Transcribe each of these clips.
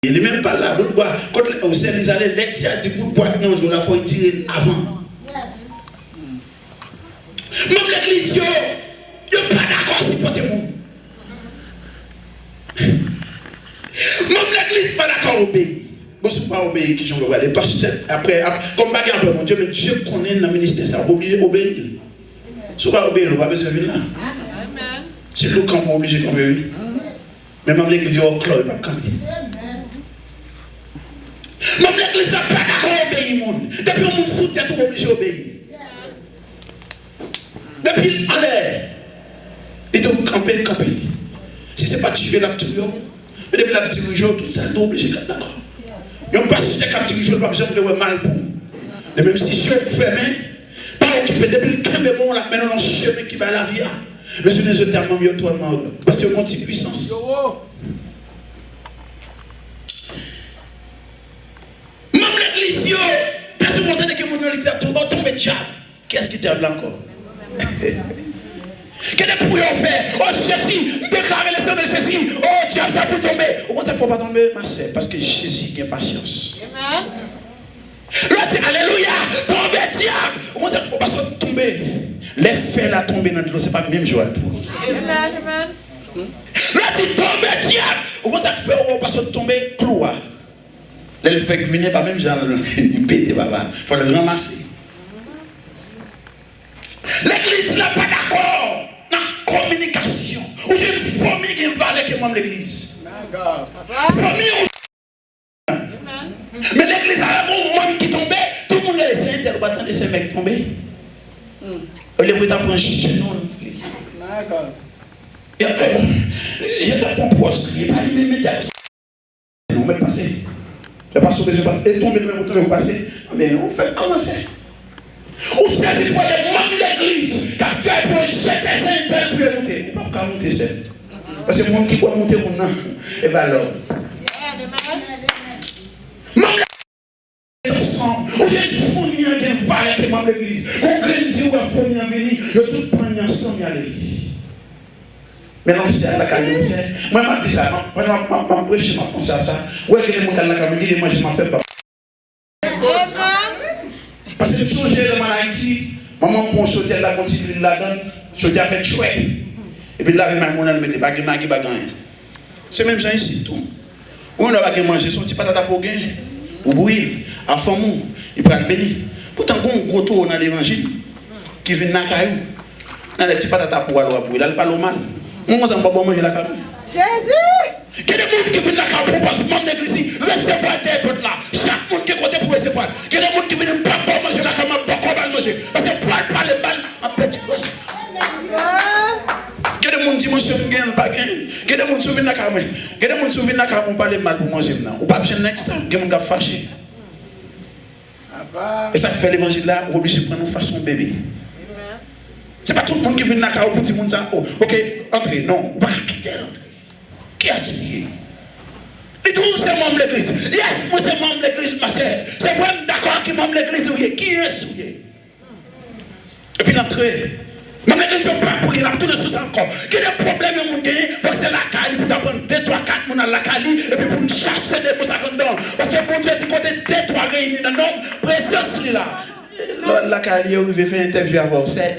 Il n'est même pas là. Quand au service allait, l'électricité a dit pour boire, non, je la faut tirer avant. Même l'église, il n'est pas d'accord pour supporter moi. Même l'église n'est pas d'accord obéir. Bon, si pas obéir, qui j'en veux aller. Parce que après, comme bagarre après mon Dieu, mais Dieu connaît dans le ministère, ça va obligé d'obéir. Si on va obéir, on va besoin de venir là. Si le camp est obligé d'obéir. Mais même l'église, il y a un clou, il va camper. Même l'église n'a pas d'accord obéir. Depuis le monde fout, il est obligé d'obéir. Depuis en l'air, il est campé. Si ce n'est pas tuer la petite jour, mais depuis la petite jour, tout ça, il est obligé d'être d'accord. Il n'y a pas si c'est la petite jour, pas besoin de mal pour. Et même si je suis fermé, pas occupé depuis le moment là, maintenant on chemin qui va à la vie. Mais je ne tellement mieux toi, parce que mon petit puissance. Même l'église, tu as montré que mon littérature tombe diable. Qu'est-ce qui diable encore? Quel est pour faire? Oh Jésus, déclarer les hommes de Jésus. Oh diable, ça peut tomber. Pourquoi ça ne faut pas tomber, ma sœur? Parce que Jésus a patience. Amen. L'autre, alléluia, tomber diable. Pourquoi ça ne faut pas tomber? Les faits là tomber dans l'eau, ce n'est pas le même joie. Amen. L'autre, tomber diable. Pourquoi ça ne faut pas tomber clouard? Le fait que venez pas même genre, il pète, papa. Il faut le ramasser. L'église n'a pas d'accord dans la communication. Où j'ai une famille qui valait que moi l'église. Mais l'église a un monde qui tombait, tout le monde a laissé interbattant de ces mecs tomber. On les voit apprendre chez nous. Il y a des propos, il n'y a pas de médias. On va passer. Il n'y a pas sauvé, et tomber le même temps, vous passez. Mais on fait commencer. Ou c'est pour les membres de l'église, quand tu as pour jeter ses intérêts pour les monter. Il ne peut pas monter seul. Parce que le monde qui doit monter mon nom, il va alors. Membres de l'église, ou j'ai une fournie qui est valée avec les membres de l'église. On grandit ou un fourni en venir, ils tout prennent ensemble y aller. Maintenant, c'est la carrière. Moi, je dis ça. Moi, je pense à ça. Ouais, que les gens qui ont la carrière, moi, je m'en fais pas. Parce que si je suis en Haïti, maman prend sauter la continue de la donne, je dis à faire chouette. Et puis là, je vais mettre des bagages. C'est même ça ici, tout. Où on a manger son petit patate pour gagner, ou bouillir, en famille, il prend le béni. Pourtant, on a un gros tour dans l'évangile qui vient dans la caillou. Dans les petits patatas pour aller bouillir, là, il parle mal. Moi, je ne vais pas manger la caillou. Jésus! Quel est le monde qui vient dans la caillou pour passer mon église, recevoir des potes là. Chaque monde qui est côté pour recevoir. Quel est le monde qui vient pas manger la caillou, pas qu'on va manger. Parce que pour pas les balles, en petit gosse. Quel est le monde qui dit, monsieur, je ne gagne pas. Quel est le monde qui vient dans la caillou? Quel est le monde qui vient dans la caillou pour parler mal pour manger maintenant? Ou pas besoin de next time, quel est le monde qui a fâché? Et ça fait l'évangile là, on est obligé de prendre une façon bébé. C'est pas tout le monde qui vient dans la caillou pour dire, ok, entrez, non, on va quitter l'entrée. Qui a signé? Et tout, c'est membre de l'église. Yes, moi c'est membre de l'église, ma soeur. C'est vraiment d'accord qui est membre de l'église, qui est souillé. Et puis l'entrée. Membre de l'église, je ne pas pour qu'il a tout le sous encore. Quel est le problème de mon gagné? Faut que c'est la cali pour t'apprendre 2, 3, 4 moun à la cali et puis pour nous chasser des moussaks dedans. Parce que bon Dieu dit côté 2, 3 réunis dans l'homme, présence là. La cali, je vais faire une interview avant. C'est,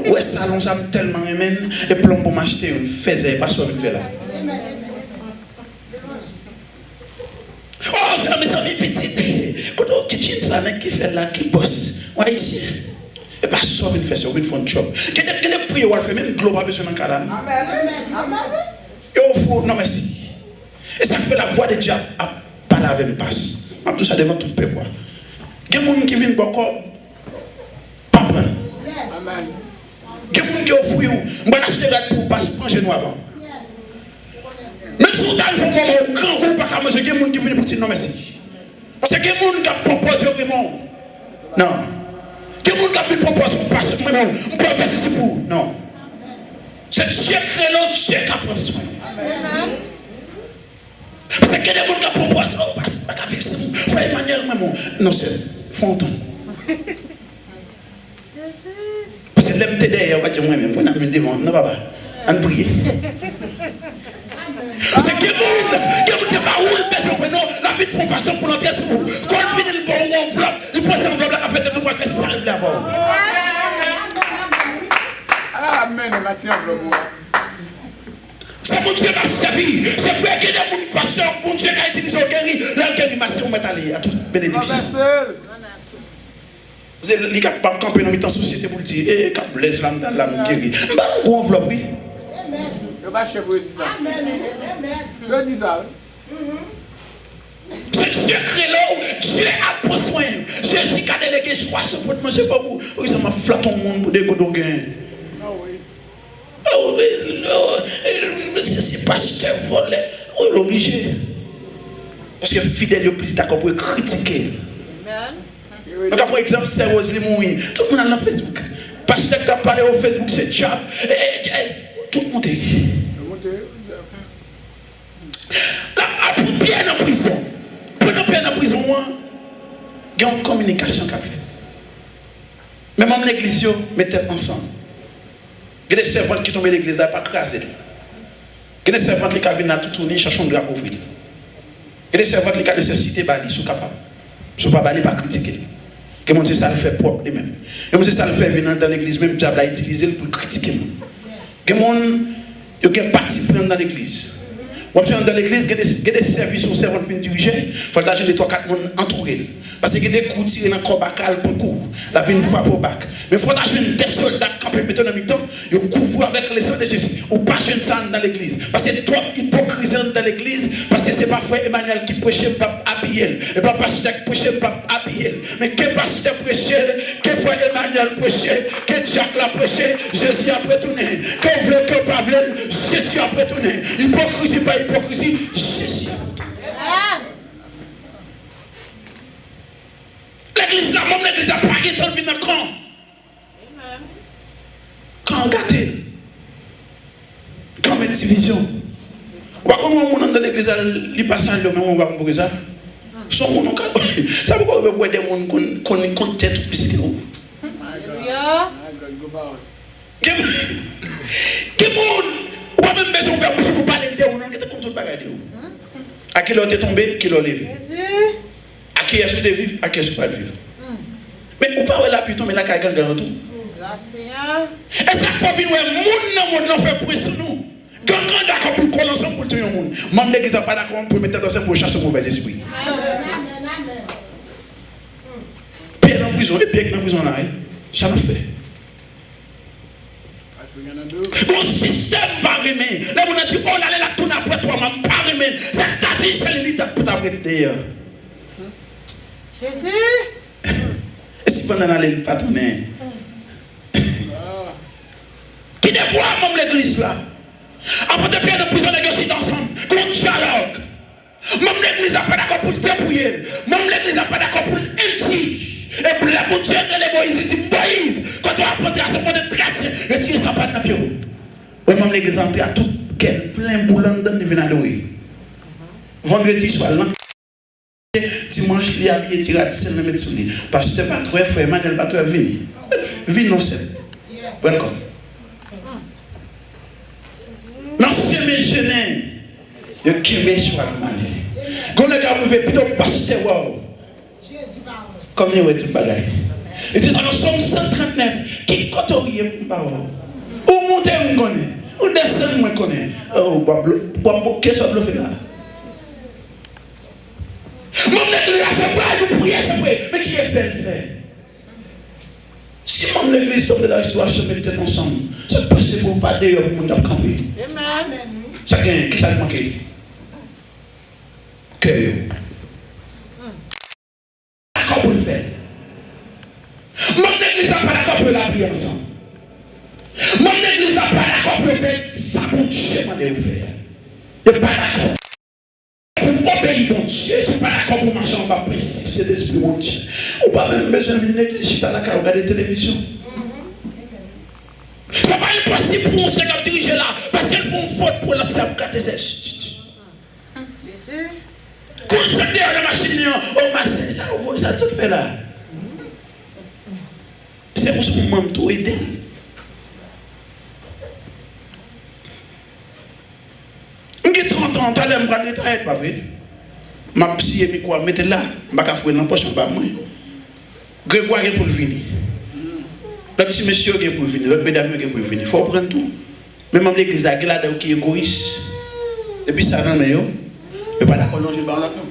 ouais, salon, ça me tellement aimé. Et plomb pour m'acheter une faisait, pas sur une là. Oh, mais ça m'est petit. Quand on quitte ça, qui fait là, qui bosse. Ouais, ici. Et pas sur une fesse, une fond de job. Quel est le prix où on fait même global besoin d'un cadavre? Amen. Et au fond, non merci. Et ça fait la voix de Dieu à parler avec une passe. En tout ça devant tout le peuple. Il y a des gens qui viennent encore. Pas prendre. Amen. Il y a des gens qui ont fouillé. Je vais acheter pour passe, manger nous avant. Même si vous avez un moment où grand groupe pas manger, il y a des gens qui viennent pour dire non merci. Parce qu'il y a des gens qui proposent vraiment. Non. Il y a des gens qui proposent parce que non, on peut faire ceci pour. Non. C'est Dieu qui est là, Dieu qui prend soin. Parce qu'il y a des gens qui proposent parce que je vais faire ça. Frère Emmanuel, non, c'est Fontaine. Parce que l'aime t'aider, on va dire moi-même, on a mis devant, non, papa, on prie. Parce que quelqu'un qui pas où besoin de non, la vie de font façon pour l'entrer sur vous. Quand il finit le bon enveloppe, il prend cette enveloppe, la fait tout le monde fait ça, il l'avant. Amen, Mathieu, c'est mon Dieu m'a servi. C'est vrai qu'il y a des pasteurs, mon Dieu qui a utilisé le guéri. La guéri m'a servi, on met allé à toute bénédiction. Vous avez les gars qui camper dans la société pour dire, eh, quand blesse l'âme dans l'âme guéri. Bah, on enveloppe, oui. Je vais chez vous dire ça. Je dis ça. C'est secret là où Dieu a besoin. Jésus qui a délégué choix pour te manger pas vous. Oui, ça m'a flatté au monde pour des godonguins. Ah oui. Oh, c'est pasteur volé. Oui, l'obligé. Parce que fidèle, il est plus d'accord pour critiquer. Donc, par exemple, c'est Rose Limouille. Tout le monde est dans Facebook. Pasteur qui a parlé au Facebook, c'est Jab. Tout le monde est. Là, pour bien en prison. Pour bien en prison, il y a une communication qu'a fait. Mais même l'église, mettez ensemble. Il y a des servantes qui tombent dans l'église, là, pas crasé. Il y a des servantes qui viennent là tout tourner, cherchant de la pauvreté. Il y a des servantes qui ont nécessité, ils sont capables. Ils ne sont pas bali, pas critiquer. Et mon Dieu, ça le fait propre lui-même. Et mon Dieu, ça le fait venir dans l'église, même diable a utilisé pour critiquer. Et mon il y a un parti prendre dans l'église. Ou bien dans l'église, il y a des services aux servants qui diriger. Il faut que les 3-4 personnes entourées. Parce qu'il y a des coups tirés dans le corps bacal pour le coup. La vie une fois pour le bac. Mais il faut que des soldats campés maintenant dans le temps. Ils couvrent avec les sangs de Jésus. Ou pas jeune sang dans l'église. Parce que trop hypocrisie dans l'église. Parce que ce n'est pas frère Emmanuel qui prêchait pas habillé. Et pas pasteur qui prêchait pas habillé. Mais que pasteur prêchait, que frère Emmanuel prêchait, que Jacques l'a prêché, Jésus a retourné. Que vous que pas Jésus a retourné. Hypocrisie pas hypocrisie, Jésus a retourné. L'église là, même l'église a paqué dans le vin dans camp. Quand gâté. Quand met division. Ou quand on est dans l'église, il passe à l'homme, on va pour ça. Son monde, ça veut dire que des gens qui ont tête plus que nous. Alléluia. Que monde, ou pas même besoin de faire pour parler de vous, non, qui est comme tout le bagage de vous. À qui l'on est tombé, qui l'on est levé. À qui est-ce que tu vivre, à qui est-ce que tu ne pas vivre. Mais ou pas là, puis tomber là, quand il y a un tout. Et ça fait venir, le monde fait pour nous. Quand on est d'accord pour qu'on ensemble pour tuer le monde, même l'église n'est pas d'accord pour mettre dans pour chasser le mauvais esprit. Pierre en prison, les pierres en prison là, ça le fait. Mon système pas remis. Là, on a dit, oh là là, tout n'a pas toi, mais pas remis. Ça t'a dit, c'est l'élite pour t'arrêter d'ailleurs. Jésus. Et si pendant l'aller, le patron qui des fois, même l'église là, après de pierre de prison, négocier ensemble, contre dialogue. Même l'église n'a pas d'accord pour débrouiller. Même l'église n'a pas d'accord pour intime. Et pour la boutique, les Moïse, il dit Moïse, quand tu as apporté à ce point de tracer, et tu ne sens pas de bureau. Oui, même l'église a entré à tout, quel plein boulant de venir à l'ouïe. Vendredi soir, dimanche, il est habillé, il a dit, c'est le mettre sur lui. Parce que pas trop, frère Emmanuel, pas trop, venir. Venez, non, c'est. Welcome. Non, c'est mes jeunes. Je kime sur la manière. Quand les gars vous veulent plutôt pasteur, comme il y a tout le bagage. Il dit, nous sommes 139 qui côtoient pour parole. Où monter, on connaît. Où descendre, on connaît. Oh, qu'est-ce que vous faites là? Mon église a fait vrai, nous prions, c'est vrai. Mais qui est fait le faire? Si mon église tombe de la histoire, se méditer ensemble, c'est possible pour pas d'ailleurs pour nous camper. Amen. Chacun, qui ça manque? Que d'accord pour le faire. Mon église n'a pas d'accord pour la vie ensemble. Mon église n'a pas d'accord pour faire ça pour Dieu m'a dit faire. Il n'est pas d'accord. Pour obéir mon Dieu, je ne suis pas d'accord pour marcher en bas principe, c'est l'esprit mon Dieu. Ou pas même besoin de venir l'église, je suis à la carte, regarder la télévision. Ce n'est pas impossible pour nous de diriger là, parce qu'elles font faute pour l'autre, ça vous gâter ses études. Quand vous êtes derrière la machine, ça tout fait là. C'est pour ce moment tout aider. Je suis 30 ans, je suis pas vrai. Ma psy et quoi, mettez là, je ne vais pas faire dans la poche, pas moi. Grégoire est pour le venir. Le petit monsieur est pour le venir, l'autre mesdames est pour le venir. Il faut prendre tout. Même l'église, il y a des qui est égoïste. Et puis ça, non, mais yo, je ne vais pas d'accord, non, je ne vais pas d'accord.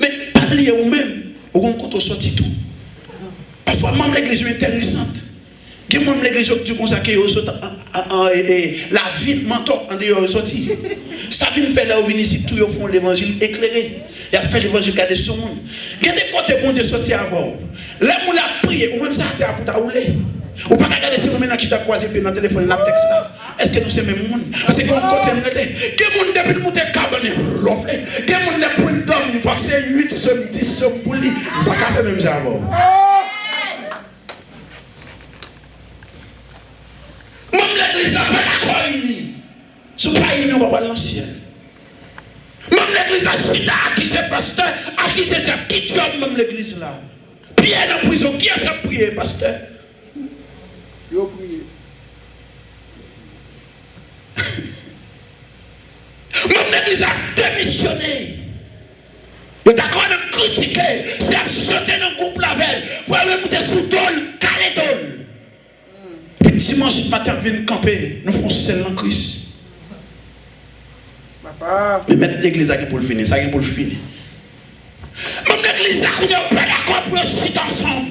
Mais parlez vous-même, vous comptez sortir tout. Parfois, même l'église est intéressante. Qui même l'église qui consacre la ville mentor en dehors sorti. Ça vient faire là où vient ici tout au fond l'évangile éclairé. Il a fait l'évangile garder son monde. Il y a des côtés pour te sortir avant. Là où la prière ou même ça à pour ta rouler. Ou pas regarder si vous maintenant qui t'a croisé dans le téléphone dans le texte là. Est-ce que nous sommes même monde? Parce que quand côté me relé, que monde depuis le monter cabane l'offre. Que monde ne pour dormir, il faut que c'est 8 sommes 10 sommes pour lui. Pas qu'à faire même ça avant. L'église n'a pas d'accord unis. Ce n'est pas unis, on va pas l'ancien. Même l'église a cité à qui c'est pasteur, à qui c'est qui job même l'église là. Pierre dans la prison, qui a ça prié, pasteur? Il a prié. Même l'église a démissionné. Il est d'accord de critiquer, c'est à chanter dans le groupe la veille. Vous avez monté sous tôle, calé tôle. Dimanche matin, viens camper, nous faisons celle en Christ. Mais mettre l'église pour le finir, ça pour le finir. Même l'église, nous ne sommes pas d'accord pour le chiter ensemble.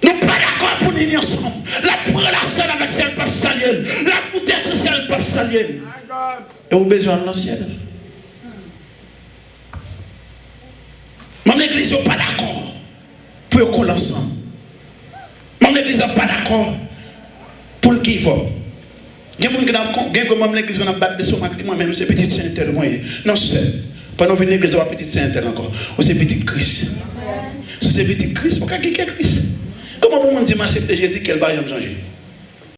Nous ne sommes pas d'accord pour nous unir ensemble. La relation avec celle peuple salien, la montée sur celle peuple salien. Et vous avez besoin de l'ancien. Même l'église n'est pas d'accord pour qu'on l'ensemble. Même l'église n'est pas d'accord. Pour le give up. Il y a des gens qui ont l'église qui ont battu sur moi-même, c'est petit Saint-Tel. Non, c'est. Pendant que l'église a petit Saint-Tel encore. Ou c'est petit Christ. Si c'est petit Christ, pourquoi quelqu'un Christ? Comment vous me dites, accepter Jésus, quel bail a changé?